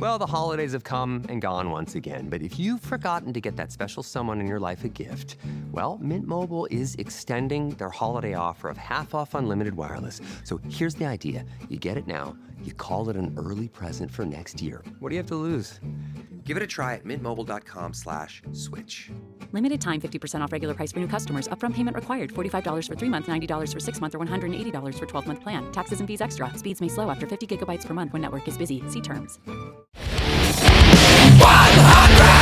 Well, the holidays have come and gone once again, but if you've forgotten to get that special someone in your life a gift, well, Mint Mobile is extending their holiday offer of half off unlimited wireless. So here's the idea. You get it now, you call it an early present for next year. What do you have to lose? Give it a try at mintmobile.com/switch. Limited time 50% off regular price for new customers. Upfront payment required. $45 for 3 months, $90 for 6 months, or $180 for 12-month plan. Taxes and fees extra. Speeds may slow after 50 gigabytes per month when network is busy. See terms. 100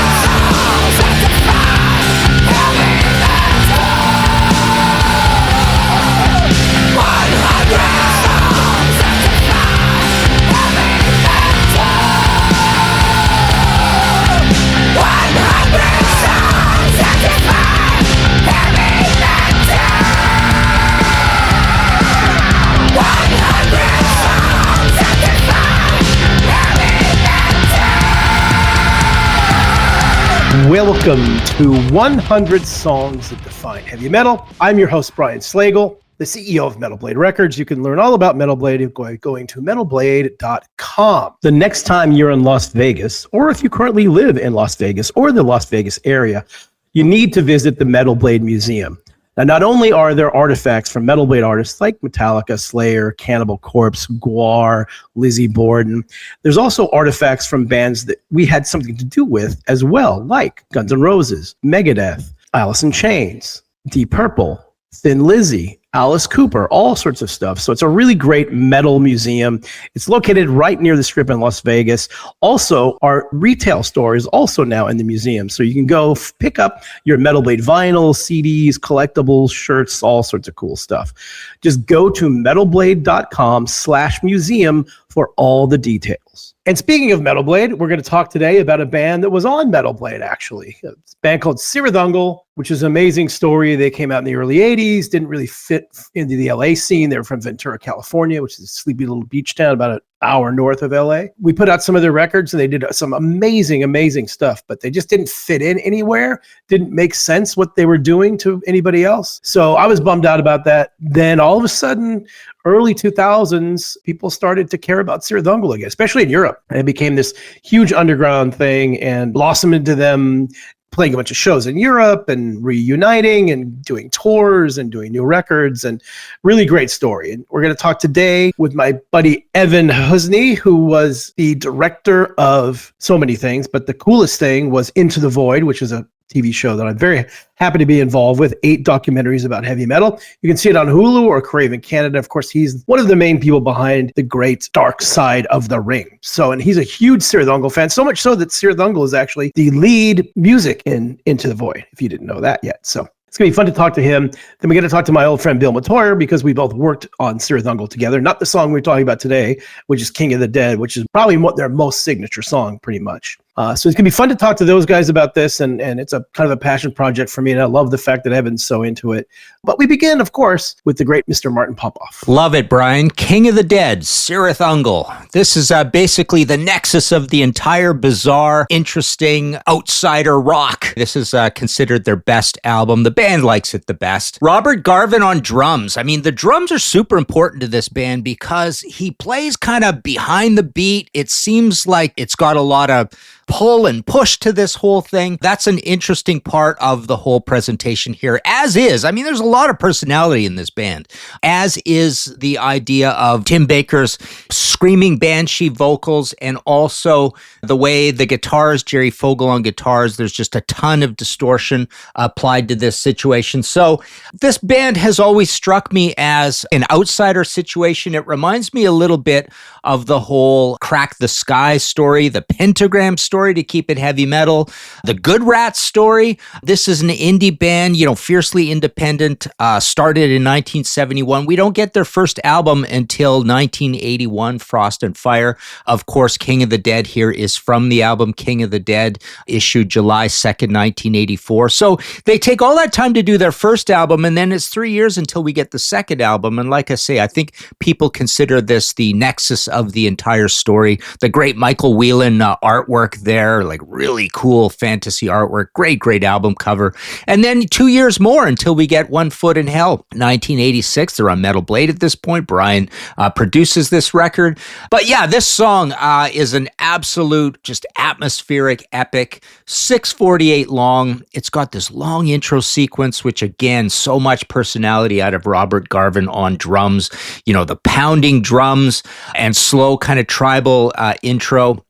Welcome to 100 Songs That Define Heavy Metal. I'm your host, Brian Slagel, the CEO of Metal Blade Records. You can learn all about Metal Blade by going to metalblade.com. The next time you're in Las Vegas, or if you currently live in Las Vegas or the Las Vegas area, you need to visit the Metal Blade Museum. Now, not only are there artifacts from Metal Blade artists like Metallica, Slayer, Cannibal Corpse, Gwar, Lizzie Borden, there's also artifacts from bands that we had something to do with as well, like Guns N' Roses, Megadeth, Alice in Chains, Deep Purple, Thin Lizzy, Alice Cooper, all sorts of stuff. So it's a really great metal museum. It's located right near the Strip in Las Vegas. Also, our retail store is also now in the museum. So you can go pick up your Metal Blade vinyl, CDs, collectibles, shirts, all sorts of cool stuff. Just go to metalblade.com/museum for all the details. And speaking of Metal Blade, we're going to talk today about a band that was on Metal Blade, actually. It's a band called Cirith Ungol, which is an amazing story. They came out in the early 80s, didn't really fit into the LA scene. They were from Ventura, California, which is a sleepy little beach town about an hour north of LA. We put out some of their records and they did some amazing, amazing stuff, but they just didn't fit in anywhere. Didn't make sense what they were doing to anybody else. So I was bummed out about that. Then all of a sudden, early 2000s, people started to care about Cirith Ungol again, especially in Europe. And it became this huge underground thing and blossomed into them playing a bunch of shows in Europe and reuniting and doing tours and doing new records, and really great story. And we're going to talk today with my buddy Evan Husney, who was the director of so many things, but the coolest thing was Into the Void, which is a TV show that I'm very happy to be involved with, 8 documentaries about heavy metal. You can see it on Hulu or Crave in Canada. Of course, he's one of the main people behind the great Dark Side of the Ring. And he's a huge Cirith Ungol fan, so much so that Cirith Ungol is actually the lead music in Into the Void, if you didn't know that yet. So it's going to be fun to talk to him. Then we're going to talk to my old friend Bill Metoyer, because we both worked on Cirith Ungol together. Not the song we're talking about today, which is King of the Dead, which is probably their most signature song, pretty much. So it's going to be fun to talk to those guys about this, and it's a kind of a passion project for me, and I love the fact that Evan's so into it. But we begin, of course, with the great Mr. Martin Popoff. Love it, Brian. King of the Dead, Cirith Ungol. This is basically the nexus of the entire bizarre, interesting, outsider rock. This is considered their best album. The band likes it the best. Robert Garvin on drums. I mean, the drums are super important to this band because he plays kind of behind the beat. It seems like it's got a lot of pull and push to this whole thing. That's an interesting part of the whole presentation here, as is. I mean, there's a lot of personality in this band, as is the idea of Tim Baker's screaming banshee vocals, and also the way the guitars, Jerry Fogel on guitars, there's just a ton of distortion applied to this situation. So this band has always struck me as an outsider situation. It reminds me a little bit of the whole Crack the Sky story, the Pentagram story, to keep it heavy metal, the Good Rats story. This is an indie band, fiercely independent, started in 1971. We don't get their first album until 1981, Frost and Fire. Of course, King of the Dead here is from the album King of the Dead, issued July 2nd, 1984. So they take all that time to do their first album, and then it's 3 years until we get the second album. And like I say, I think people consider this the nexus of the entire story. The great Michael Whelan artwork there, like really cool fantasy artwork, great album cover. And then 2 years more until we get One Foot in Hell, 1986. They're on Metal Blade at this point. Brian produces this record. But yeah, this song is an absolute, just atmospheric epic, 6:48 long. It's got this long intro sequence, which again, so much personality out of Robert Garvin on drums, the pounding drums and slow kind of tribal intro.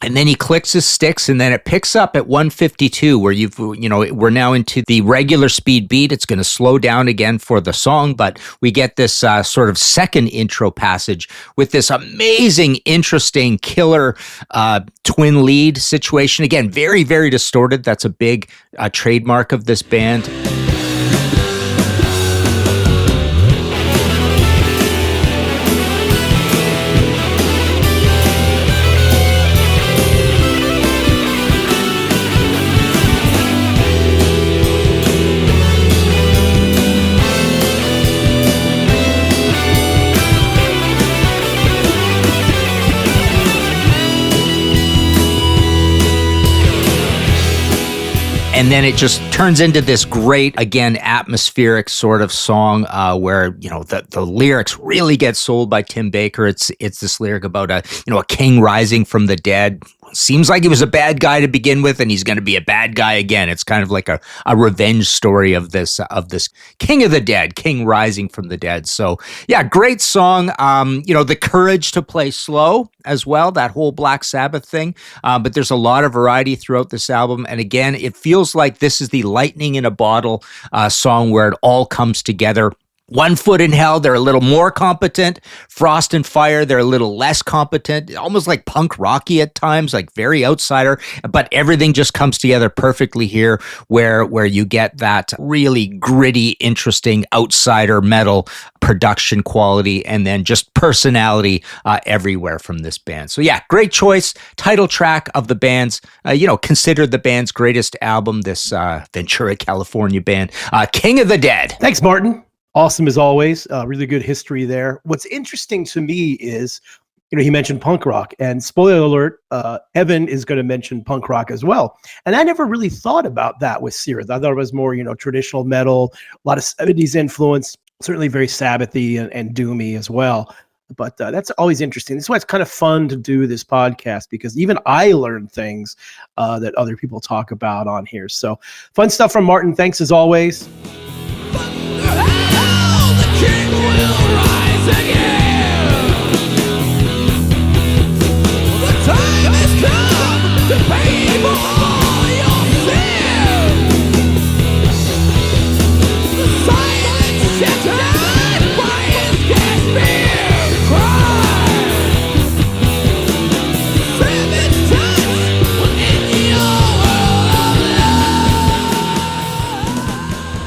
And then he clicks his sticks, and then it picks up at 152, where we're now into the regular speed beat. It's going to slow down again for the song, but we get this sort of second intro passage with this amazing, interesting, killer twin lead situation. Again, very, very distorted. That's a big trademark of this band. And then it just turns into this great, again, atmospheric sort of song where, the lyrics really get sold by Tim Baker. It's this lyric about a king rising from the dead. Seems like he was a bad guy to begin with, and he's going to be a bad guy again. It's kind of like a revenge story of this king of the dead, king rising from the dead. So yeah, great song. The courage to play slow as well, that whole Black Sabbath thing. But there's a lot of variety throughout this album. And again, it feels like this is the lightning in a bottle song where it all comes together. One Foot in Hell, they're a little more competent. Frost and Fire, they're a little less competent, almost like punk rocky at times, like very outsider, but everything just comes together perfectly here where you get that really gritty, interesting outsider metal production quality and then just personality everywhere from this band. So yeah, great choice. Title track of the band's, considered the band's greatest album, this Ventura, California band, King of the Dead. Thanks, Martin. Awesome as always. Really good history there. What's interesting to me is, he mentioned punk rock, and spoiler alert, Evan is going to mention punk rock as well. And I never really thought about that with Cirith. I thought it was more, traditional metal, a lot of 70s influence, certainly very Sabbathy and doomy as well. But that's always interesting. That's why it's kind of fun to do this podcast, because even I learn things that other people talk about on here. So fun stuff from Martin. Thanks as always. King will rise again. The time has come to pay for all your sins. The silence shattered by his gasping cry. Savage touch will end your world of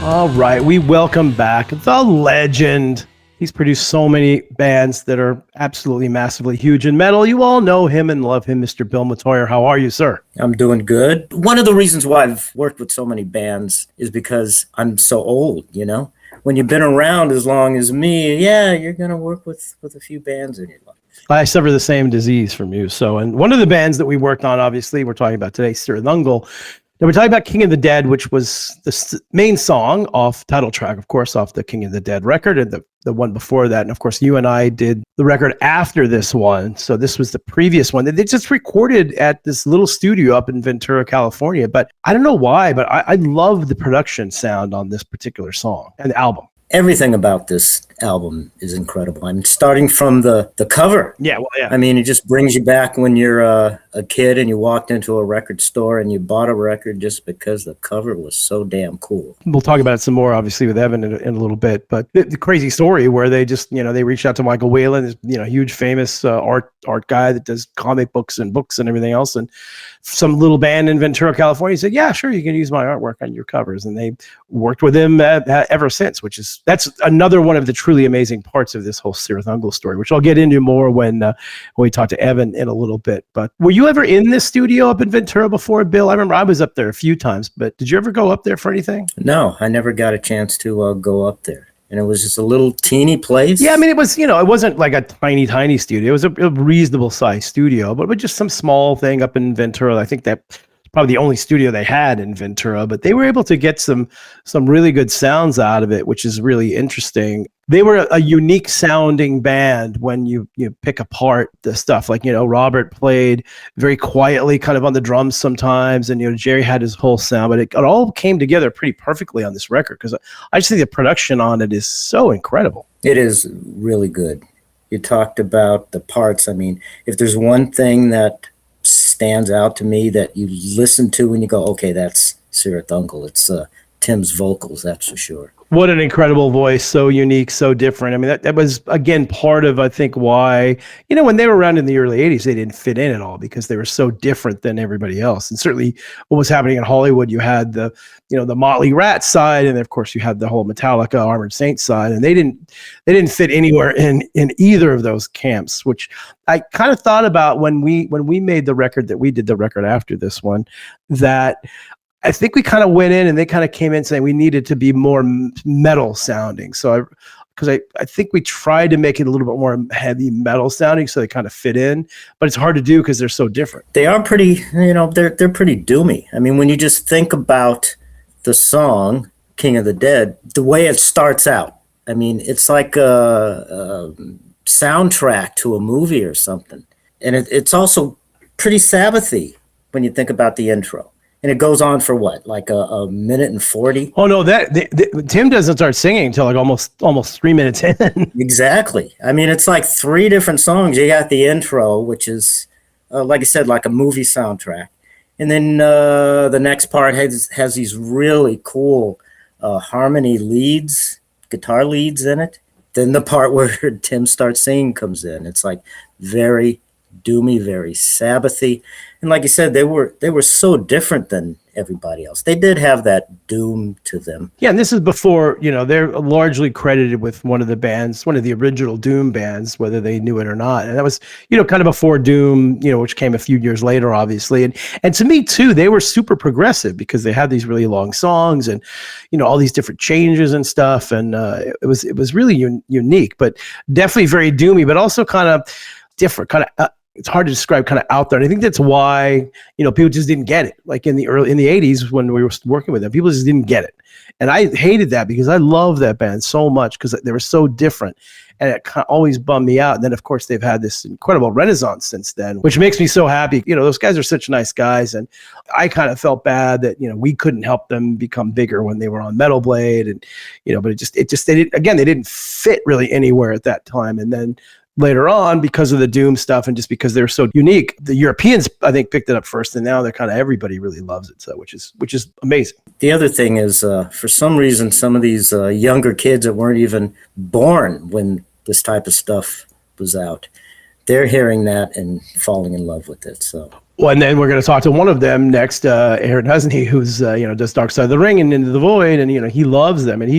love. All right, we welcome back the legend. He's produced so many bands that are absolutely massively huge in metal. You all know him and love him, Mr. Bill Metoyer. How are you, sir? I'm doing good. One of the reasons why I've worked with so many bands is because I'm so old, When you've been around as long as me, you're going to work with a few bands in your life. I suffer the same disease from you. And one of the bands that we worked on, obviously, we're talking about today, Cirith Ungol. Now, we're talking about King of the Dead, which was the main song off title track, of course, off the King of the Dead record, and the one before that. And of course, you and I did the record after this one. So this was the previous one. They just recorded at this little studio up in Ventura, California. But I don't know why, but I love the production sound on this particular song and album. Everything about this album is incredible. I'm starting from the cover. Yeah, well, yeah. I mean, it just brings you back when you're a kid and you walked into a record store and you bought a record just because the cover was so damn cool. We'll talk about it some more, obviously, with Evan in a little bit. But the crazy story where they just, they reached out to Michael Whalen, this, huge famous art guy that does comic books and everything else. And some little band in Ventura, California said, yeah, sure, you can use my artwork on your covers. And they worked with him ever since, that's another one of the truly amazing parts of this whole Cirith Ungol story, which I'll get into more when we talk to Evan in a little bit. But were you ever in this studio up in Ventura before, Bill? I remember I was up there a few times, but did you ever go up there for anything? No, I never got a chance to go up there. and it was just a little teeny place. Yeah, I mean, it was, it wasn't like a tiny, tiny studio. It was a reasonable sized studio, but just some small thing up in Ventura. I think that probably the only studio they had in Ventura, but they were able to get some really good sounds out of it, which is really interesting. They were a unique sounding band when you pick apart the stuff. Like, Robert played very quietly kind of on the drums sometimes, and Jerry had his whole sound, but it all came together pretty perfectly on this record, because I just think the production on it is so incredible. It is really good. You talked about the parts. I mean, if there's one thing that stands out to me that you listen to and you go, okay, that's Cirith Ungol. It's Tim's vocals, that's for sure. What an incredible voice, so unique, so different. I mean, that was, again, part of, I think, why, when they were around in the early 80s, they didn't fit in at all because they were so different than everybody else. And certainly what was happening in Hollywood, you had the Motley Rat side, and of course you had the whole Metallica Armored Saint side, and they didn't fit anywhere in either of those camps, which I kind of thought about when we made the record, that we did the record after this one, that I think we kind of went in and they kind of came in saying we needed to be more metal sounding. So I think we tried to make it a little bit more heavy metal sounding so they kind of fit in, but it's hard to do because they're so different. They are pretty, they're pretty doomy. I mean, when you just think about the song King of the Dead, the way it starts out, I mean, it's like a soundtrack to a movie or something. And it's also pretty Sabbathy when you think about the intro. And it goes on for what, like a minute and 40? Oh no, Tim doesn't start singing until like almost 3 minutes in. Exactly. I mean, it's like 3 different songs. You got the intro, which is, like I said, like a movie soundtrack, and then the next part has these really cool harmony leads, guitar leads in it. Then the part where Tim starts singing comes in. It's like very doomy, very Sabbathy. And like you said, they were so different than everybody else. They did have that doom to them. Yeah, and this is before, they're largely credited with one of the original Doom bands, whether they knew it or not. And that was, kind of before Doom, which came a few years later, obviously. And to me, too, they were super progressive because they had these really long songs and, all these different changes and stuff. And it was really unique, but definitely very doomy, but also kind of different, kind of it's hard to describe, kind of out there. And I think that's why, people just didn't get it. Like in the 80s when we were working with them, people just didn't get it. And I hated that because I love that band so much because they were so different. And it kind of always bummed me out. And then, of course, they've had this incredible renaissance since then, which makes me so happy. Those guys are such nice guys. And I kind of felt bad that, we couldn't help them become bigger when they were on Metal Blade. And, but they didn't fit really anywhere at that time. And then later on, because of the Doom stuff and just because they're so unique, the Europeans, I think, picked it up first, and now they're kind of, everybody really loves it. So, which is amazing. The other thing is, for some reason, some of these younger kids that weren't even born when this type of stuff was out, they're hearing that and falling in love with it. So. Well, and then we're going to talk to one of them next, Aaron Husney, who's does Dark Side of the Ring and Into the Void, and he loves them, and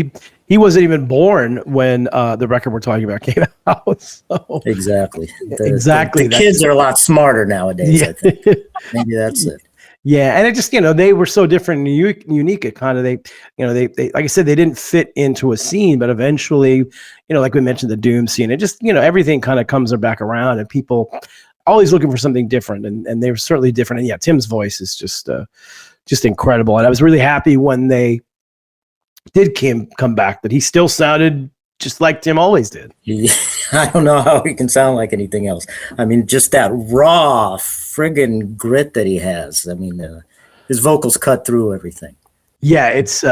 he wasn't even born when the record we're talking about came out. So. Exactly. Exactly. The kids are a lot smarter nowadays. Yeah. I think maybe that's it. Yeah, and it just they were so different and unique. It kind of they like I said, they didn't fit into a scene, but eventually, like we mentioned, the Doom scene, it just everything kind of comes back around, and people always looking for something different, and they were certainly different. And yeah, Tim's voice is just incredible, and I was really happy when they did come back that he still sounded just like Tim always did. I don't know how he can sound like anything else. I mean, just that raw friggin' grit that he has. I mean, his vocals cut through everything. Yeah, it's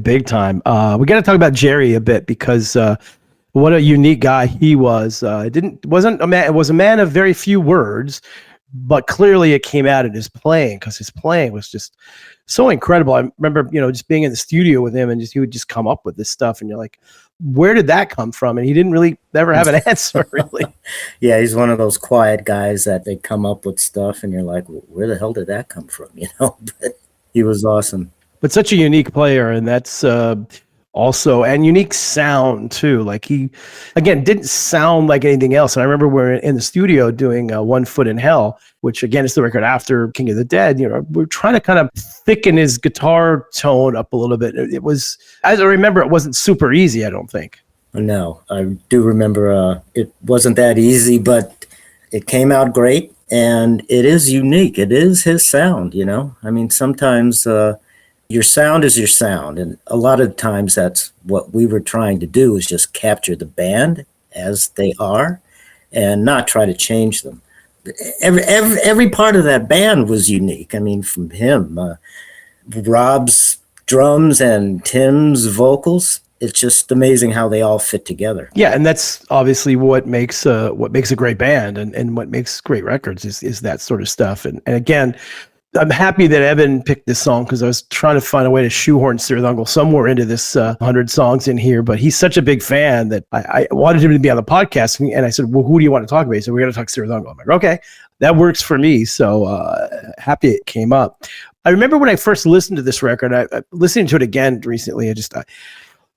big time. We got to talk about Jerry a bit because what a unique guy he was. It was a man of very few words, but clearly it came out in his playing because his playing was just so incredible. I remember, just being in the studio with him and he would just come up with this stuff, and you're like, where did that come from? And he didn't really ever have an answer, really. Yeah, he's one of those quiet guys that they come up with stuff, and you're like, where the hell did that come from? But he was awesome. But such a unique player, and that's also, and unique sound too. Like he, again, didn't sound like anything else. And I remember we're in the studio doing One Foot in Hell, which again is the record after King of the Dead. You know, we're trying to kind of thicken his guitar tone up a little bit. It was, as I remember, it wasn't super easy, I don't think. No, I do remember it wasn't that easy, but it came out great, and it is unique. It is his sound, you know? I mean, sometimes your sound is your sound, and a lot of times that's what we were trying to do, is just capture the band as they are and not try to change them. Every part of that band was unique. I mean, from him, Rob's drums and Tim's vocals, it's just amazing how they all fit together. Yeah, and that's obviously what makes a great band and what makes great records is that sort of stuff. And again, I'm happy that Evan picked this song, because I was trying to find a way to shoehorn Cirith Ungol somewhere into this 100 songs in here. But he's such a big fan that I wanted him to be on the podcast. And I said, well, who do you want to talk about? He said, we're going to talk Cirith Ungol. I'm like, okay, that works for me. So happy it came up. I remember when I first listened to this record, I listening to it again recently,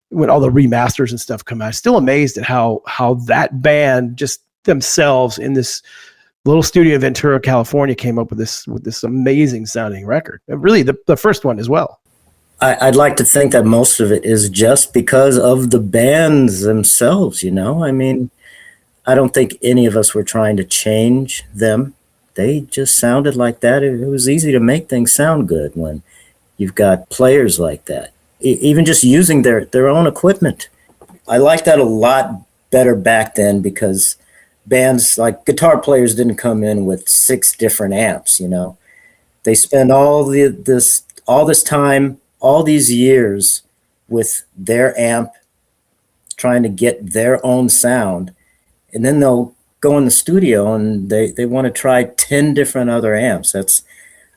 when all the remasters and stuff come out, I'm still amazed at how that band just themselves in this little studio in Ventura, California, came up with this amazing sounding record. And really, the first one as well. I'd like to think that most of it is just because of the bands themselves, you know? I mean, I don't think any of us were trying to change them. They just sounded like that. It was easy to make things sound good when you've got players like that. Even just using their own equipment. I like that a lot better back then, because bands, like guitar players, didn't come in with 6 different amps, you know. They spend all this time, all these years with their amp, trying to get their own sound, and then they'll go in the studio and they want to try 10 different other amps.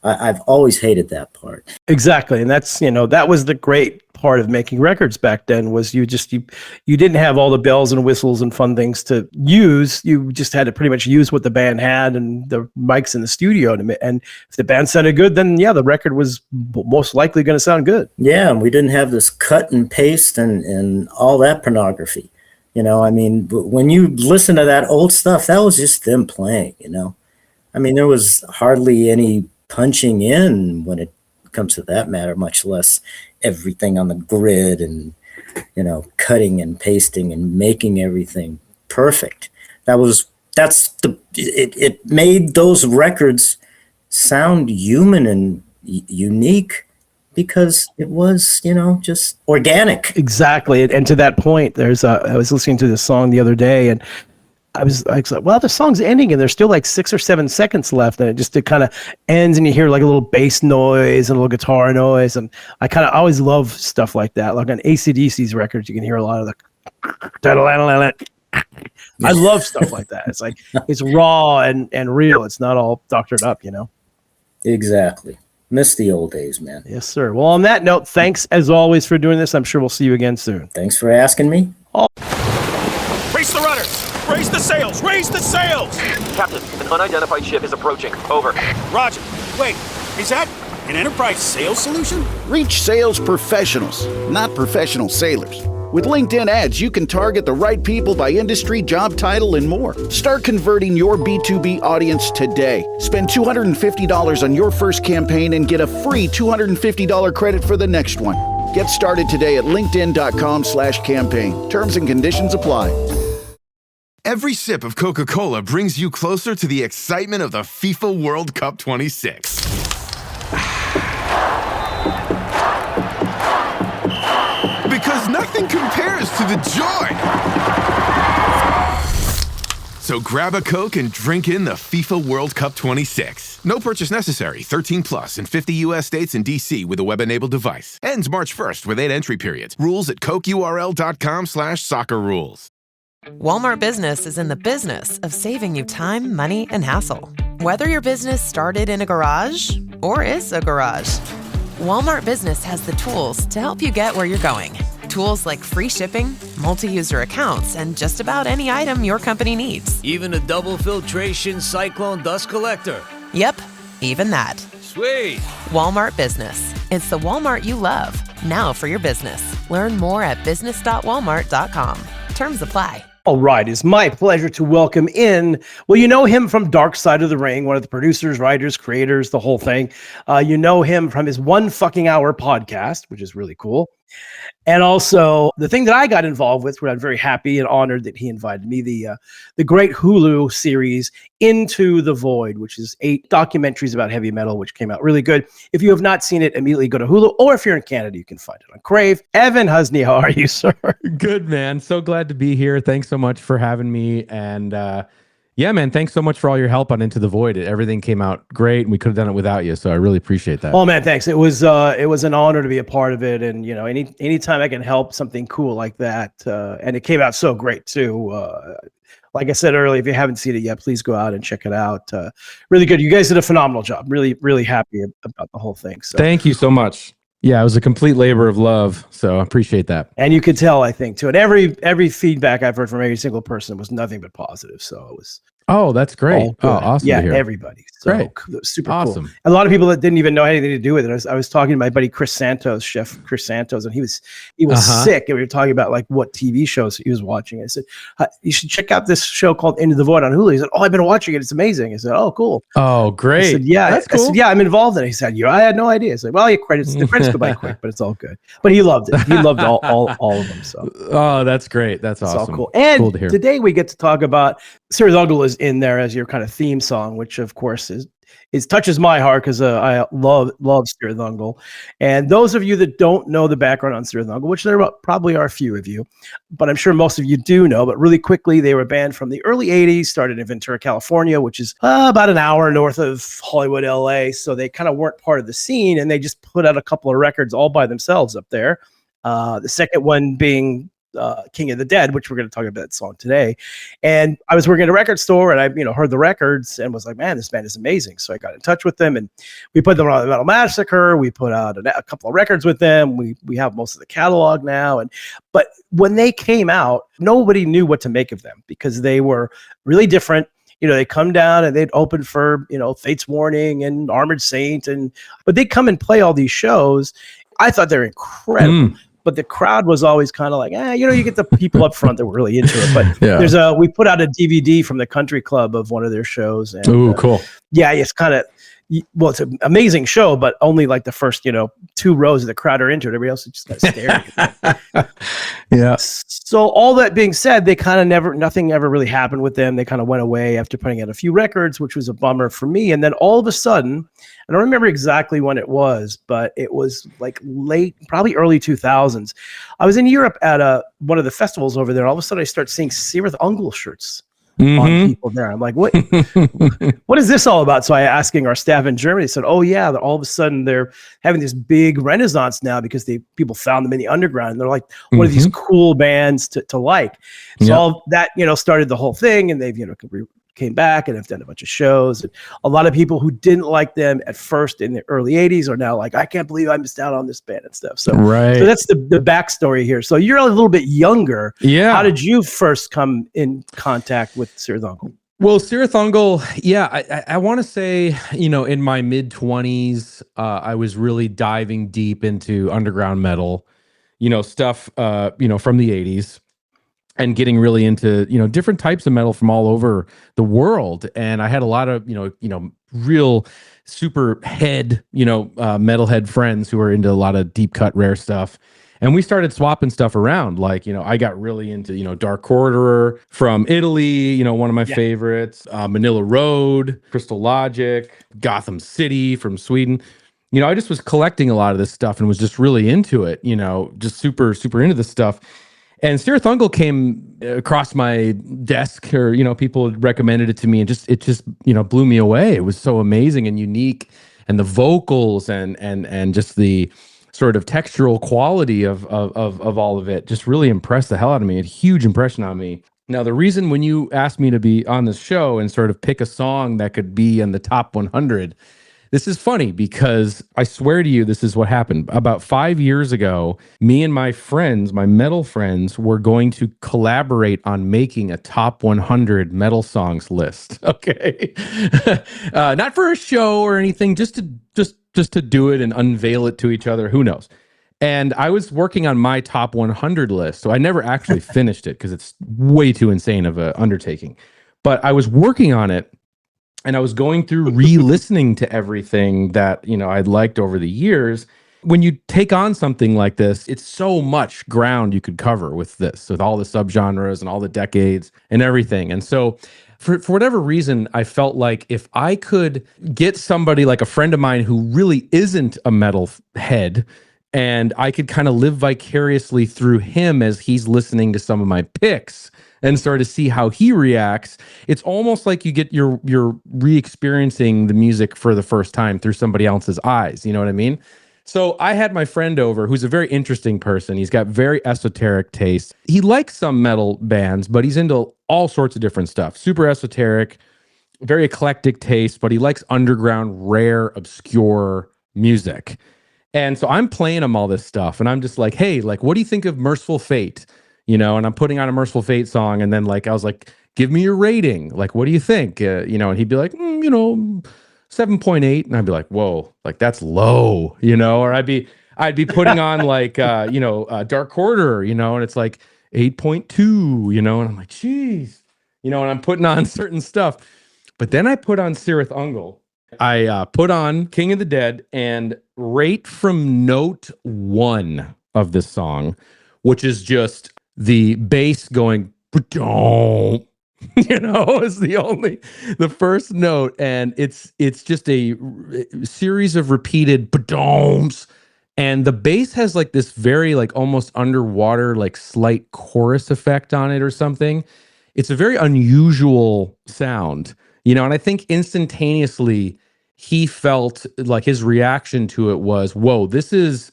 I've always hated that part. Exactly. And that's, you know, that was the great part of making records back then, was you didn't have all the bells and whistles and fun things to use. You just had to pretty much use what the band had and the mics in the studio. And if the band sounded good, then yeah, the record was most likely going to sound good. Yeah. And we didn't have this cut and paste and all that pornography. You know, I mean, when you listen to that old stuff, that was just them playing, you know. I mean, there was hardly any punching in when it comes to that matter, much less everything on the grid and, you know, cutting and pasting and making everything perfect. It made those records sound human and unique, because it was, you know, just organic. Exactly. And to that point, I was listening to this song the other day, and I was like, well, the song's ending and there's still like 6 or 7 seconds left. And it kind of ends and you hear like a little bass noise and a little guitar noise. And I always love stuff like that. Like on AC/DC's records, you can hear a lot of the, I love stuff like that. It's like, it's raw and real. It's not all doctored up, you know? Exactly. Miss the old days, man. Yes, sir. Well, on that note, thanks as always for doing this. I'm sure we'll see you again soon. Thanks for asking me. Raise the rudders! Raise the sails! Raise the sails! Captain, an unidentified ship is approaching. Over. Roger. Wait, is that an Enterprise sales solution? Reach sales professionals, not professional sailors. With LinkedIn ads, you can target the right people by industry, job title, and more. Start converting your B2B audience today. Spend $250 on your first campaign and get a free $250 credit for the next one. Get started today at linkedin.com/campaign. Terms and conditions apply. Every sip of Coca-Cola brings you closer to the excitement of the FIFA World Cup 26. Because nothing compares to the joy. So grab a Coke and drink in the FIFA World Cup 26. No purchase necessary. 13 plus in 50 U.S. states and D.C. with a web-enabled device. Ends March 1st with 8 entry periods. Rules at cokeurl.com/soccer rules. Walmart Business is in the business of saving you time, money, and hassle. Whether your business started in a garage or is a garage, Walmart Business has the tools to help you get where you're going. Tools like free shipping, multi-user accounts, and just about any item your company needs. Even a double filtration cyclone dust collector. Yep, even that. Sweet. Walmart Business. It's the Walmart you love. Now for your business. Learn more at business.walmart.com. Terms apply. All right, it's my pleasure to welcome in, well, you know him from Dark Side of the Ring, one of the producers, writers, creators, the whole thing. You know him from his One Fucking Hour podcast, which is really cool. And also the thing that I got involved with, where I'm very happy and honored that he invited me, the great Hulu series Into the Void, which is 8 documentaries about heavy metal, which came out really good. If you have not seen it, immediately go to Hulu, or if you're in Canada, you can find it on Crave. Evan Husney, how are you, sir? Good, man. So glad to be here. Thanks so much for having me. And yeah, man, thanks so much for all your help on Into the Void. Everything came out great, and we could have done it without you. So I really appreciate that. Oh man, thanks. It was an honor to be a part of it, and you know, anytime I can help something cool like that, and it came out so great too. Like I said earlier, if you haven't seen it yet, please go out and check it out. Really good. You guys did a phenomenal job. Really, really happy about the whole thing. So thank you so much. Yeah, it was a complete labor of love. So I appreciate that. And you could tell, I think, too. And every feedback I've heard from every single person was nothing but positive. So it was. Oh, that's great. Oh, awesome. Yeah, to hear. everybody. So great. Super awesome. Cool. A lot of people that didn't even know anything to do with it. I was talking to my buddy Chris Santos, Chef Chris Santos, and he was sick. And we were talking about like what TV shows he was watching. I said, you should check out this show called Into the Void on Hulu. He said, oh, I've been watching it. It's amazing. I said, oh, cool. Oh, great. I said, yeah. That's cool. I said, yeah, I'm involved in it. He said, I had no idea. I said, well, the credits go by quick, but it's all good. But he loved it. He loved all of them. So. Oh, that's great. That's awesome. It's all cool. And cool to hear. Today we get to talk about Cirith Ungol is in there as your kind of theme song, which of course is touches my heart because I love Cirith Ungol. And those of you that don't know the background on Cirith Ungol, which there probably are a few of you, but I'm sure most of you do know, but really quickly, they were a band from the early 80s, started in Ventura, California, which is about an hour north of Hollywood, LA. So they kind of weren't part of the scene, and they just put out a couple of records all by themselves up there. The second one being King of the Dead, which we're going to talk about that song today. And I was working at a record store, and I heard the records and was like, man, this band is amazing. So I got in touch with them, and we put them on the Metal Massacre. We put out a couple of records with them. We have most of the catalog now. But when they came out, nobody knew what to make of them because they were really different. They come down and they'd open for, Fate's Warning and Armored Saint, but they'd come and play all these shows. I thought they were incredible. But the crowd was always kind of like, you get the people up front that were really into it. But we put out a DVD from the Country Club of one of their shows. And, ooh, cool. Yeah, it's kind of, well, it's an amazing show, but only like the first, 2 rows of the crowd are into it. Everybody else is just kind of staring at them. Yeah. So all that being said, they kind of nothing ever really happened with them. They kind of went away after putting out a few records, which was a bummer for me. And then all of a sudden, I don't remember exactly when it was, but it was like late, probably early 2000s. I was in Europe at one of the festivals over there. All of a sudden I start seeing Cirith Ungol shirts on people there. I'm like, what is this all about? So I asking our staff in Germany, they said, oh yeah, all of a sudden they're having this big renaissance now because people found them in the underground. And they're like one of these cool bands to like. So all that, started the whole thing, and they've, came back and have done a bunch of shows. And a lot of people who didn't like them at first in the early 80s are now like, I can't believe I missed out on this band and stuff. So that's the backstory here. So you're a little bit younger. Yeah. How did you first come in contact with Cirith Ungol? Well, Cirith Ungol, yeah, I want to say, in my mid-20s, I was really diving deep into underground metal, stuff, from the 80s. And getting really into, different types of metal from all over the world. And I had a lot of, real super head, metalhead friends who were into a lot of deep cut, rare stuff. And we started swapping stuff around. Like, I got really into, Dark Corridor from Italy, one of my favorites, Manila Road, Crystal Logic, Gotham City from Sweden. I just was collecting a lot of this stuff and was just really into it, just super, super into this stuff. And Cirith Ungol came across my desk, or people had recommended it to me, and it just blew me away. It was so amazing and unique, and the vocals and just the sort of textural quality of all of it just really impressed the hell out of me. It had a huge impression on me. Now, the reason when you asked me to be on this show and sort of pick a song that could be in the top 100. This is funny because I swear to you, this is what happened. About 5 years ago, me and my friends, my metal friends, were going to collaborate on making a top 100 metal songs list. Okay. Not for a show or anything, just to do it and unveil it to each other. Who knows? And I was working on my top 100 list. So I never actually finished it because it's way too insane of an undertaking. But I was working on it and I was going through re-listening to everything that, I'd liked over the years. When you take on something like this, it's so much ground you could cover with this, with all the subgenres and all the decades and everything. And so for whatever reason, I felt like if I could get somebody like a friend of mine who really isn't a metal head, and I could kind of live vicariously through him as he's listening to some of my picks and sort of see how he reacts. It's almost like you're re-experiencing the music for the first time through somebody else's eyes. You know what I mean? So I had my friend over who's a very interesting person. He's got very esoteric taste. He likes some metal bands, but he's into all sorts of different stuff. Super esoteric, very eclectic taste, but he likes underground, rare, obscure music. And so I'm playing him all this stuff and I'm just like, hey, like, what do you think of Merciful Fate? And I'm putting on a Merciful Fate song. And then I was like, give me your rating. Like, what do you think? And he'd be like, 7.8. And I'd be like, whoa, like that's low, or I'd be putting on Dark Quarter, and it's like 8.2, and I'm like, geez, and I'm putting on certain stuff. But then I put on Cirith Ungol. I put on King of the Dead, and right from note 1 of this song, which is just the bass going, is the first note, and it's just a series of repeated ba-doms, and the bass has like this very like almost underwater like slight chorus effect on it or something. It's a very unusual sound. And I think instantaneously he felt like his reaction to it was, whoa, this is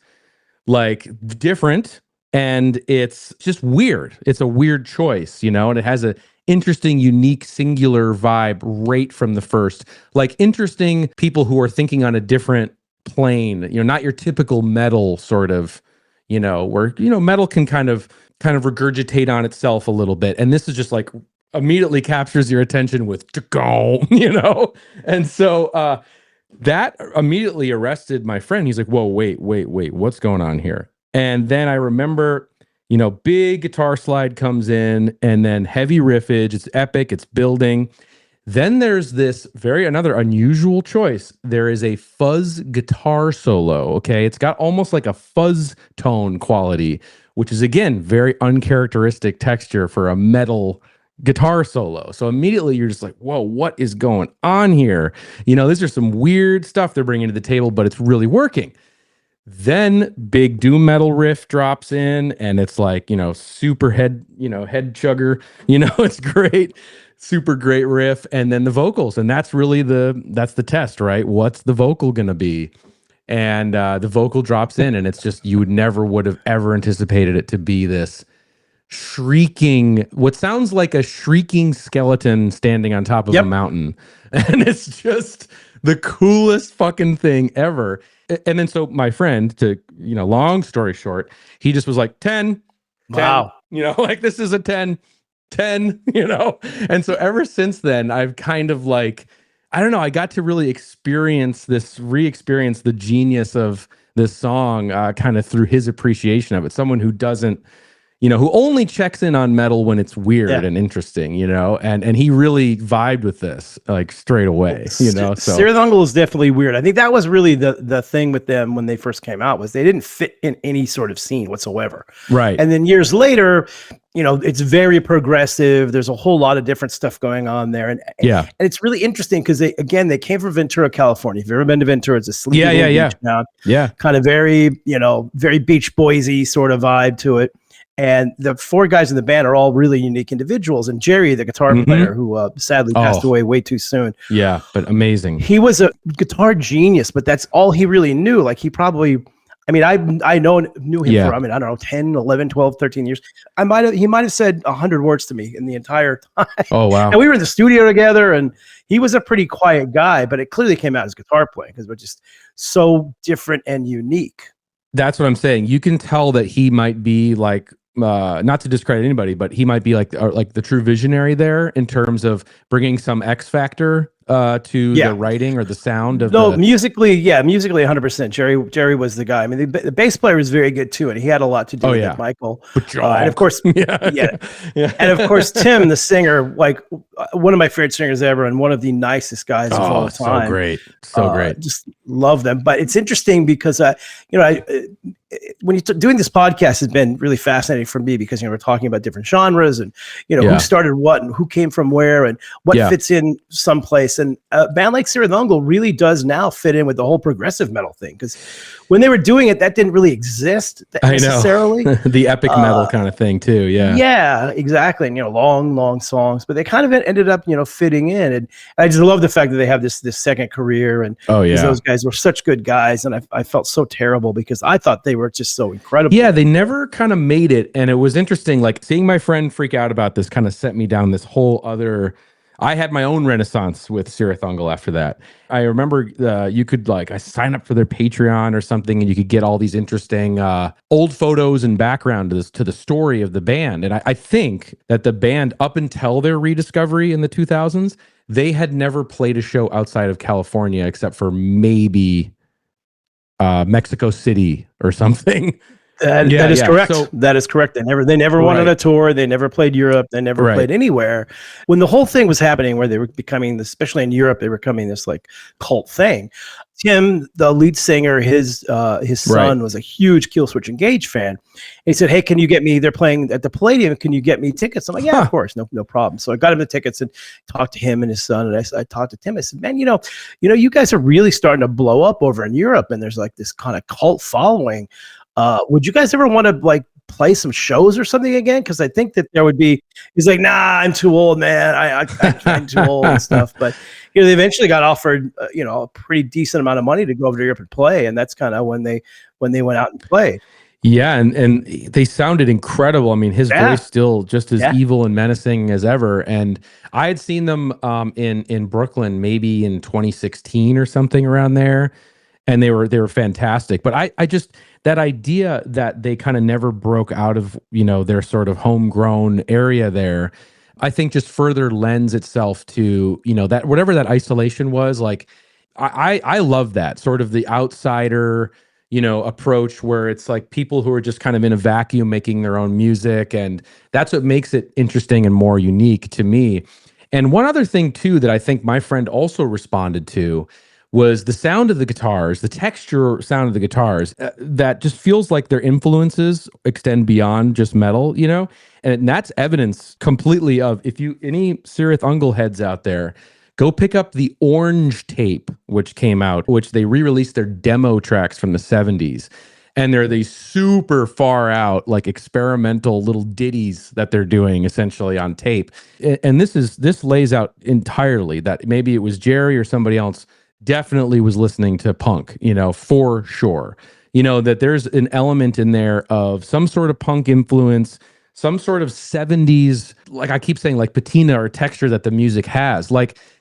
like different and it's just weird. It's a weird choice, and it has a interesting, unique, singular vibe right from the first. Like interesting people who are thinking on a different plane, not your typical metal sort of, where, metal can kind of regurgitate on itself a little bit. And this is just like immediately captures your attention with, and so that immediately arrested my friend. He's like, whoa, wait, what's going on here? And then I remember, big guitar slide comes in and then heavy riffage. It's epic. It's building. Then there's this another unusual choice. There is a fuzz guitar solo. Okay. It's got almost like a fuzz tone quality, which is again, very uncharacteristic texture for a metal guitar solo. So immediately you're just like, whoa, what is going on here? These are some weird stuff they're bringing to the table, but it's really working. Then big doom metal riff drops in and it's like, super head chugger, it's great, super great riff. And then the vocals, and that's really that's the test, right? What's the vocal going to be? And the vocal drops in and it's just, you would have ever anticipated it to be this what sounds like a shrieking skeleton standing on top of a mountain. And it's just the coolest fucking thing ever. And then so my friend, to, long story short, he just was like 10. Wow. Like this is a 10. And so ever since then, I've kind of like, I don't know, I got to really re-experience the genius of this song kind of through his appreciation of it. Someone who doesn't, who only checks in on metal when it's weird and interesting, and he really vibed with this like straight away, So Cirith Ungol is definitely weird. I think that was really the thing with them when they first came out, was they didn't fit in any sort of scene whatsoever. Right. And then years later, it's very progressive. There's a whole lot of different stuff going on there. And it's really interesting because they came from Ventura, California. If you've ever been to Ventura, it's a sleepy beach town. Yeah. Kind of very, very Beach Boysy sort of vibe to it. And the 4 guys in the band are all really unique individuals. And Jerry, the guitar player, who sadly passed away way too soon. Yeah, but amazing. He was a guitar genius, but that's all he really knew. Like he probably, knew him for, I don't know, 10, 11, 12, 13 years. He might have said 100 words to me in the entire time. Oh, wow. And we were in the studio together and he was a pretty quiet guy, but it clearly came out as guitar playing because we're just so different and unique. That's what I'm saying. You can tell that he might be like, not to discredit anybody, but he might be like the true visionary there in terms of bringing some X factor to Yeah. the writing or the sound of No, the musically 100%. Jerry was the guy. I mean, the bass player was very good too, and he had a lot to do with it, Michael. And of course, yeah. and of course, Tim, the singer, like one of my favorite singers ever, and one of the nicest guys of all time. So great, so great. Just love them. But it's interesting because when you're doing this podcast has been really fascinating for me because we're talking about different genres and who started what and who came from where and what fits in someplace. And a band like Cirith Ungol really does now fit in with the whole progressive metal thing because when they were doing it, that didn't really exist necessarily. I know. The epic metal kind of thing too. Yeah, exactly. And long songs, but they kind of ended up fitting in. And I just love the fact that they have this second career. And those guys were such good guys, and I felt so terrible because I thought they were just so incredible. Yeah, they never kind of made it, and it was interesting. Like seeing my friend freak out about this kind of sent me down this whole other. I had my own renaissance with Cirith Ungol after that. I remember you could I sign up for their Patreon or something, and you could get all these interesting old photos and background to the story of the band. And I think that the band, up until their rediscovery in the 2000s, they had never played a show outside of California except for maybe Mexico City or something. That is correct. That is correct. They never went on a tour. They never played Europe. They never played anywhere. When the whole thing was happening, where they were becoming, especially in Europe, they were becoming this cult thing. Tim, the lead singer, his son was a huge Killswitch Engage fan. And he said, "Hey, can you get me? They're playing at the Palladium. Can you get me tickets?" I'm like, "Yeah, of course, no problem." So I got him the tickets and talked to him and his son. And I talked to Tim. I said, "Man, you guys are really starting to blow up over in Europe, and there's this kind of cult following. Would you guys ever want to play some shows or something again? Because I think that there would be." He's like, "Nah, I'm too old, man. I'm too old and stuff." But they eventually got offered a pretty decent amount of money to go over to Europe and play, and that's kind of when they went out and played. Yeah, and they sounded incredible. I mean, his voice still just as evil and menacing as ever. And I had seen them in Brooklyn maybe in 2016 or something around there, and they were fantastic. But I just, that idea that they kind of never broke out of their sort of homegrown area there, I think just further lends itself to that whatever that isolation was. I love that sort of the outsider approach where it's people who are just kind of in a vacuum making their own music, and that's what makes it interesting and more unique to me. And one other thing too that I think my friend also responded to was the sound of the guitars, the texture sound of the guitars, that just feels like their influences extend beyond just metal, and that's evidence completely of, if you, any Cirith Ungol heads out there, go pick up the Orange tape, which came out, which they re-released their demo tracks from the 70s. And they're these super far out, experimental little ditties that they're doing essentially on tape. And this lays out entirely that maybe it was Jerry or somebody else definitely was listening to punk, for sure. That there's an element in there of some sort of punk influence, some sort of 70s, I keep saying, patina or texture that the music has.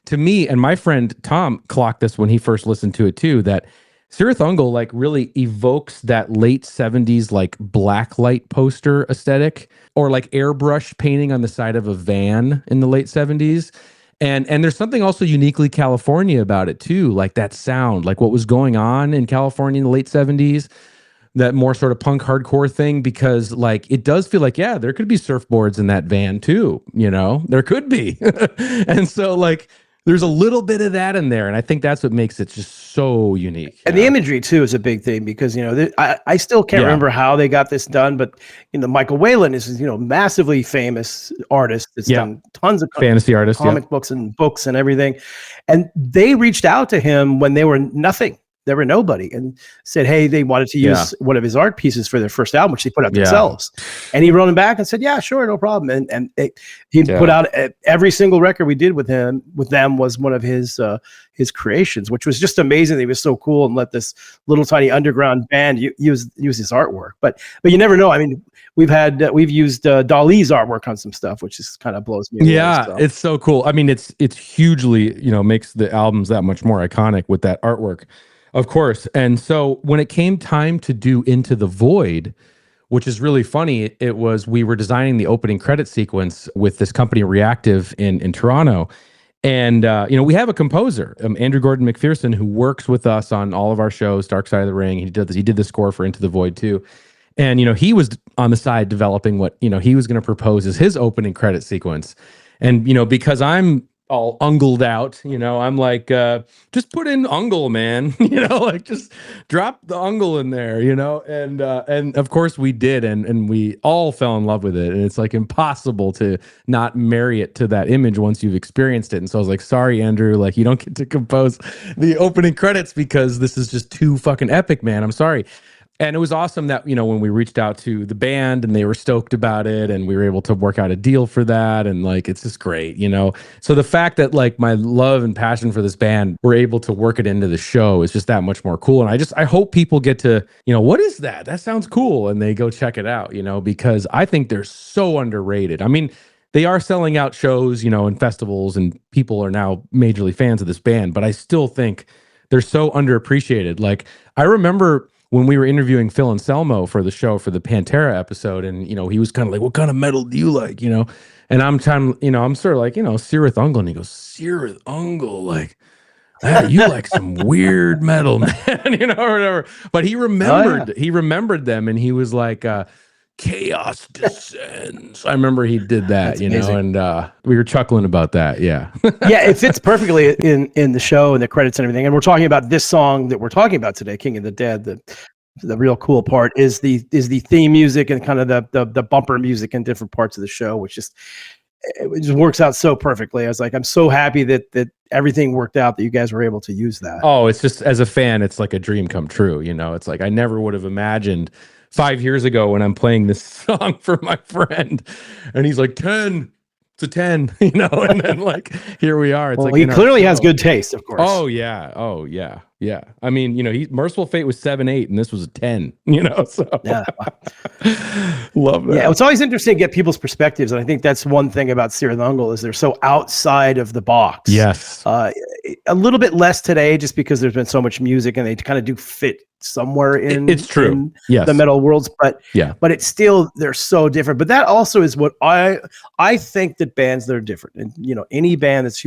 To me, and my friend Tom clocked this when he first listened to it too, that Cirith Ungol really evokes that late 70s blacklight poster aesthetic, or airbrush painting on the side of a van in the late 70s. And there's something also uniquely California about it too, that sound, what was going on in California in the late 70s, that more sort of punk hardcore thing, because it does feel there could be surfboards in that van too, there could be. And so there's a little bit of that in there, and I think that's what makes it just so unique. And the imagery too is a big thing because I still can't remember how they got this done, but Michael Whalen is massively famous artist that's done tons of fantasy artists, comic books and everything, and they reached out to him when they were nothing. They were nobody, and said, hey, they wanted to use one of his art pieces for their first album, which they put out themselves. And he wrote him back and said, yeah, sure, no problem. And he put out every single record we did with them was one of his creations, which was just amazing. He was so cool and let this little tiny underground band use his artwork. But you never know. I mean, we've used Dali's artwork on some stuff, which is kind of blows me away. Yeah, so. It's so cool. I mean, it's hugely, makes the albums that much more iconic with that artwork. Of course. And so when it came time to do Into the Void, which is really funny, it was, we were designing the opening credit sequence with this company Reactive in Toronto. And we have a composer, Andrew Gordon McPherson, who works with us on all of our shows, Dark Side of the Ring. He did the score for Into the Void too. And he was on the side developing what he was going to propose as his opening credit sequence. And because I'm all ungled out, I'm like, just put in Ungol, man. Like just drop the Ungol in there, and of course we did, and we all fell in love with it. And it's like impossible to not marry it to that image once you've experienced it. And so I was like, sorry, Andrew, like you don't get to compose the opening credits because this is just too fucking epic, man. I'm sorry. And it was awesome that, when we reached out to the band and they were stoked about it and we were able to work out a deal for that. And like, it's just great, So the fact that like my love and passion for this band, we're able to work it into the show is just that much more cool. And I hope people get to, what is that? That sounds cool. And they go check it out, because I think they're so underrated. I mean, they are selling out shows, and festivals, and people are now majorly fans of this band, but I still think they're so underappreciated. Like I remember when we were interviewing Phil Anselmo for the show for the Pantera episode, and he was kind of like, "What kind of metal do you like?" And I'm trying, I'm sort of like, Cirith Ungol, and he goes, "Cirith Ungol, like, you like some weird metal, man," or whatever. But he remembered them, and he was like, "Chaos Descends." I remember he did that, and we were chuckling about that. Yeah, yeah, it fits perfectly in the show and the credits and everything. And we're talking about this song that we're talking about today, "King of the Dead." The real cool part is the theme music and kind of the bumper music in different parts of the show, which it just works out so perfectly. I was like, I'm so happy that everything worked out, that you guys were able to use that. Oh, it's just, as a fan, it's like a dream come true. It's like I never would have imagined 5 years ago when I'm playing this song for my friend and he's like, 10, it's a 10, and then like, here we are. It's well, like, he clearly has good taste, of course. Oh yeah. Yeah. I mean, Merciful Fate was 7-8 and this was a 10, so yeah. Love that. Yeah. It's always interesting to get people's perspectives. And I think that's one thing about Cirith Ungol is they're so outside of the box. Yes. A little bit less today just because there's been so much music and they kind of do fit somewhere in it's true. In yes. the metal worlds, but it's still, they're so different. But that also is what I think that bands that are different, and any band that's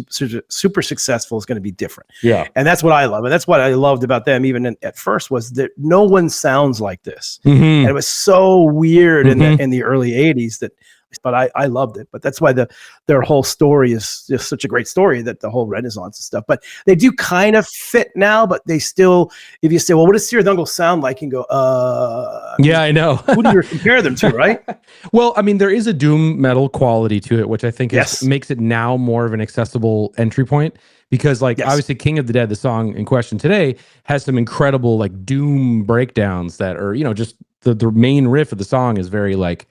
super successful is going to be different. Yeah. And that's what I love. And that's what I loved about them even at first, was that no one sounds like this. Mm-hmm. And it was so weird in the early 80s but I loved it. But that's why their whole story is just such a great story, that the whole Renaissance and stuff. But they do kind of fit now, but they still, if you say, well, what does Cirith Ungol sound like? You can go, yeah, I know. Who do you compare them to, right? Well, I mean, there is a doom metal quality to it, which I think makes it now more of an accessible entry point. Because obviously King of the Dead, the song in question today, has some incredible like doom breakdowns that are, just the main riff of the song is very like,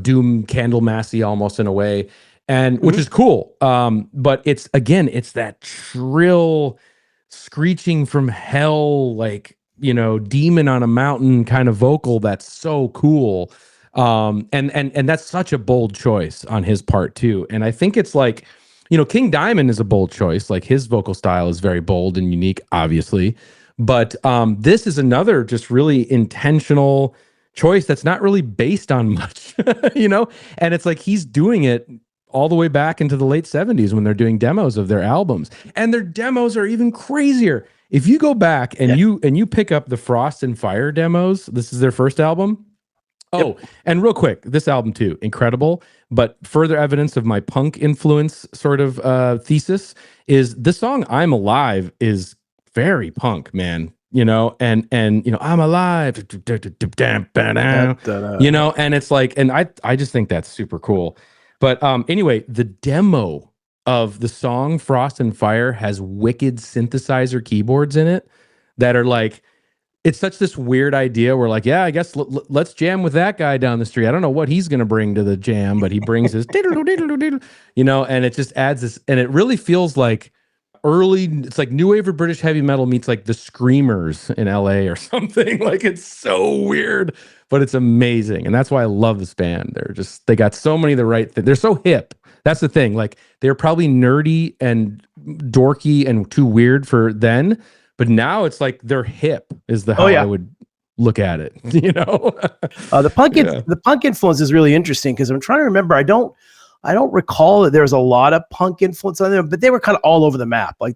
doom Candlemassy almost in a way, and which is cool. But it's that shrill screeching from hell, like, demon on a mountain kind of vocal that's so cool. And that's such a bold choice on his part too. And I think it's like, King Diamond is a bold choice. Like his vocal style is very bold and unique, obviously. But this is another just really intentional choice that's not really based on much, and it's like he's doing it all the way back into the late 70s when they're doing demos of their albums, and their demos are even crazier. If you go back and you pick up the Frost and Fire demos, this is their first album. And real quick, this album too, incredible, but further evidence of my punk influence sort of thesis is the song I'm Alive is very punk, man. And I'm alive, and it's like, and I just think that's super cool. But anyway, the demo of the song Frost and Fire has wicked synthesizer keyboards in it that are like, it's such this weird idea where like, yeah, I guess let's jam with that guy down the street. I don't know what he's going to bring to the jam, but he brings his, and it just adds this, and it really feels like it's like new wave of British heavy metal meets like the Screamers in LA or something. Like it's so weird, but it's amazing. And that's why I love this band. They got so many of the right things. They're so hip. That's the thing. Like they're probably nerdy and dorky and too weird for then, but now it's like they're hip is how I would look at it. The punk influence is really interesting because I'm trying to remember. I I don't recall that there was a lot of punk influence on them, but they were kind of all over the map. Like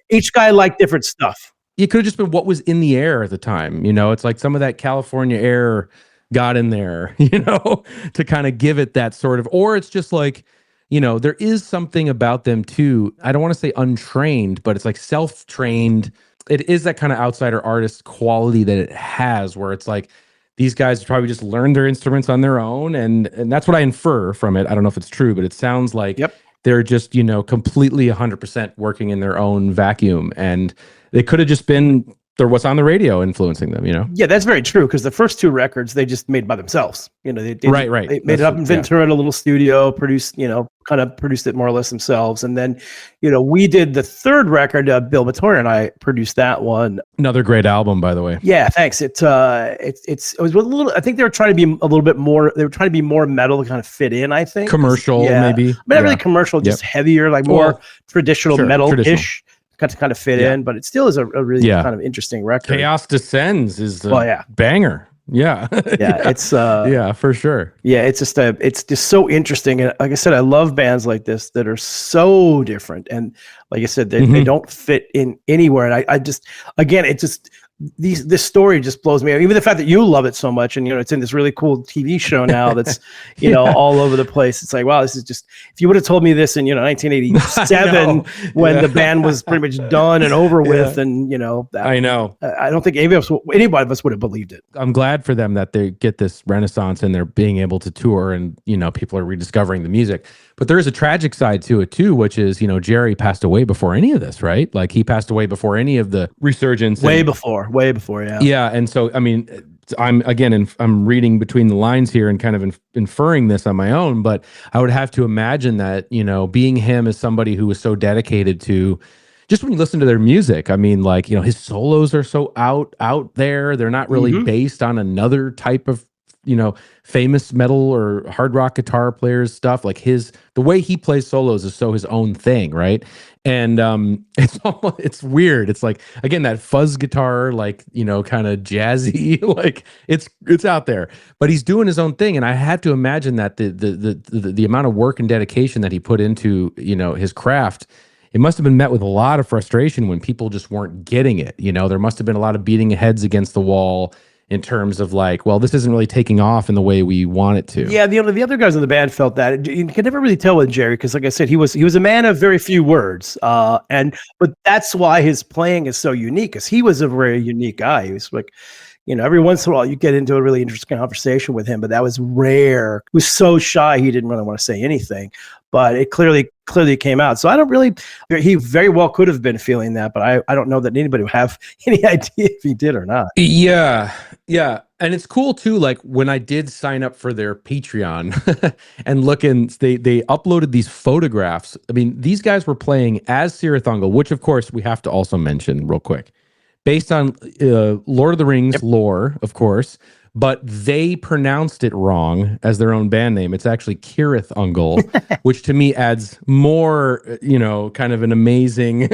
each guy liked different stuff. It could have just been what was in the air at the time. It's like some of that California air got in there, to kind of give it that sort of, or it's just like, there is something about them too. I don't want to say untrained, but it's like self-trained. It is that kind of outsider artist quality that it has, where it's like these guys probably just learned their instruments on their own. And that's what I infer from it. I don't know if it's true, but it sounds like they're just, completely 100% working in their own vacuum. And they could have just been what's on the radio influencing them, Yeah, that's very true, because the first two records they just made by themselves. They right. They made it up in Ventura in a little studio, produced, kind of produced it more or less themselves. And then, we did the third record. Bill Metoyer and I produced that one. Another great album, by the way. Yeah, thanks. It was a little. I think they were trying to be a little bit more. They were trying to be more metal to kind of fit in. I think commercial, maybe, but not really commercial, just heavier, like more traditional metal-ish. To kind of fit in, but it still is a really kind of interesting record. Chaos Descends is a banger. Yeah. It's for sure. Yeah, it's just so interesting. And like I said, I love bands like this that are so different. And like I said, they don't fit in anywhere. And I just, again, it just, this story just blows me out. Even the fact that you love it so much, and it's in this really cool TV show now that's all over the place. It's like, wow, this is just, if you would have told me this in 1987 when the band was pretty much done and over with, and I know, I don't think anybody of us would have believed it. I'm glad for them that they get this renaissance and they're being able to tour, and people are rediscovering the music. But there is a tragic side to it too, which is Jerry passed away before any of this, right? Like he passed away before any of the resurgence. Way before, yeah. Yeah, and so I mean, I'm reading between the lines here and kind of inferring this on my own, but I would have to imagine that being him as somebody who was so dedicated to, just when you listen to their music, I mean, like his solos are so out there. They're not really based on another type of famous metal or hard rock guitar players stuff. Like the way he plays solos is so his own thing, right? And it's weird. It's like, again, that fuzz guitar, like kind of jazzy, like it's out there, but he's doing his own thing. And I have to imagine that the amount of work and dedication that he put into his craft, it must have been met with a lot of frustration when people just weren't getting it. There must have been a lot of beating heads against the wall in terms of like, well, this isn't really taking off in the way we want it to. Yeah, the other guys in the band felt that. You could never really tell with Jerry, because like I said, he was a man of very few words. But that's why his playing is so unique, because he was a very unique guy. He was like, every once in a while you get into a really interesting conversation with him, but that was rare. He was so shy, he didn't really want to say anything, but it clearly came out. So he very well could have been feeling that, but I don't know that anybody would have any idea if he did or not. Yeah. And it's cool too, like when I did sign up for their Patreon and they uploaded these photographs. I mean, these guys were playing as Cirith Ungol, which of course we have to also mention real quick, based on Lord of the Rings lore, of course, but they pronounced it wrong as their own band name. It's actually Cirith Ungol, which to me adds more, kind of an amazing,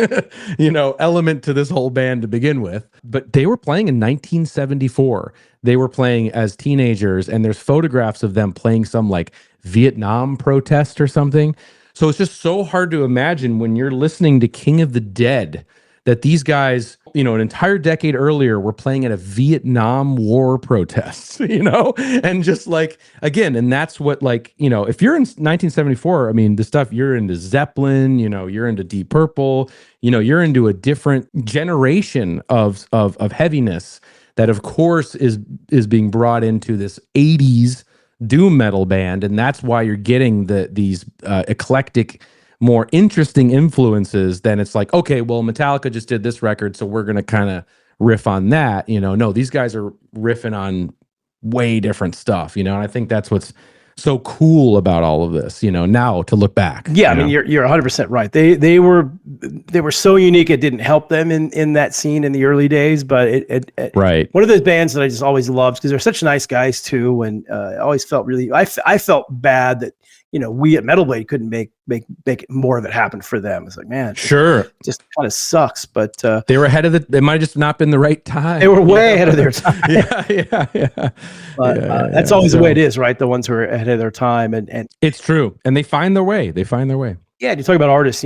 element to this whole band to begin with. But they were playing in 1974. They were playing as teenagers, and there's photographs of them playing some like Vietnam protest or something. So it's just so hard to imagine when you're listening to King of the Dead that these guys, an entire decade earlier were playing at a Vietnam War protest, and just like, again, and that's what, like, if you're in 1974, I mean, the stuff you're into Zeppelin, you're into Deep Purple, you're into a different generation of heaviness that of course is being brought into this 80s doom metal band. And that's why you're getting these eclectic, more interesting influences. Then it's like, okay, well, Metallica just did this record, so we're going to kind of riff on that. No, these guys are riffing on way different stuff, and I think that's what's so cool about all of this, now to look back. Yeah, I mean, you're 100% right. They were so unique, it didn't help them in that scene in the early days, but it right. One of those bands that I just always loved, because they're such nice guys too, and I always felt really, I felt bad that we at Metal Blade couldn't make more of it happen for them. It's like, man, sure, just kind of sucks. But they were ahead of it might have just not been the right time. They were way ahead of their time. yeah. But that's always the way it is, right? The ones who are ahead of their time, and it's true, and they find their way. Yeah, you talk about artists,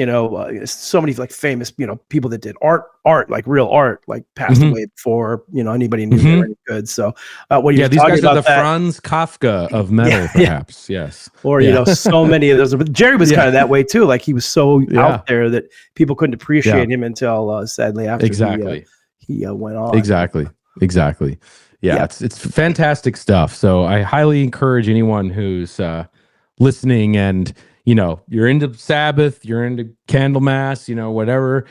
so many like famous, people that did art, like real art, like passed away before, anybody knew they were any good. So, what you're these talking guys about are the Franz Kafka of metal, perhaps. Yes. Or, so many of those. But Jerry was kind of that way too. Like he was so out there that people couldn't appreciate him until sadly after he went on. Exactly. Yeah, it's fantastic stuff. So I highly encourage anyone who's listening and you're into Sabbath, you're into Candlemass, whatever,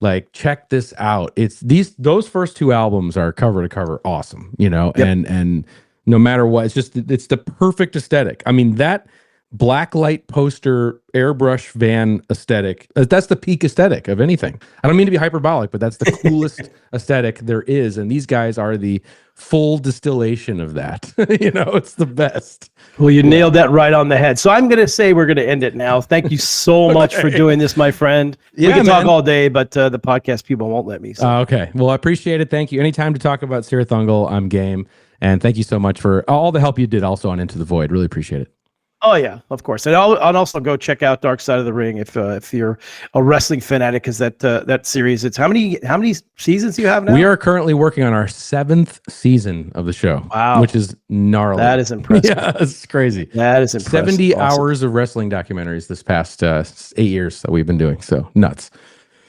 like check this out. It's those first two albums are cover to cover awesome, and no matter what, it's the perfect aesthetic. I mean, that black light poster airbrush van aesthetic, that's the peak aesthetic of anything. I don't mean to be hyperbolic, but that's the coolest aesthetic there is. And these guys are the full distillation of that. It's the best. Well, you nailed that right on the head. So I'm going to say we're going to end it now. Thank you so much for doing this, my friend. We can talk all day, but the podcast people won't let me. So. Okay. Well, I appreciate it. Thank you. Anytime to talk about Cirith Ungol, I'm game. And thank you so much for all the help you did also on Into the Void. Really appreciate it. Oh yeah, of course, and I'll also go check out Dark Side of the Ring if you're a wrestling fanatic, because that series. It's how many seasons do you have now? We are currently working on our 7th season of the show. Wow, which is gnarly. That is impressive. Yeah, it's crazy. That is impressive. 70 hours of wrestling documentaries this past 8 years that we've been doing. So nuts.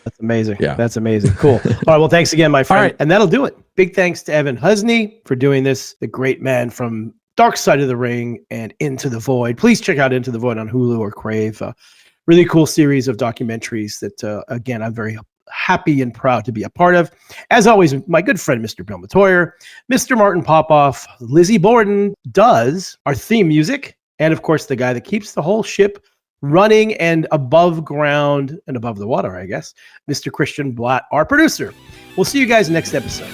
That's amazing. Yeah, that's amazing. Cool. All right. Well, thanks again, my friend. All right. And that'll do it. Big thanks to Evan Husney for doing this. The great man from Dark Side of the Ring and Into the Void. Please check out Into the Void on Hulu or Crave. Really cool series of documentaries that, again, I'm very happy and proud to be a part of. As always, my good friend, Mr. Bill Metoyer, Mr. Martin Popoff, Lizzie Borden does our theme music, and of course, the guy that keeps the whole ship running and above ground and above the water, I guess, Mr. Christian Blatt, our producer. We'll see you guys next episode.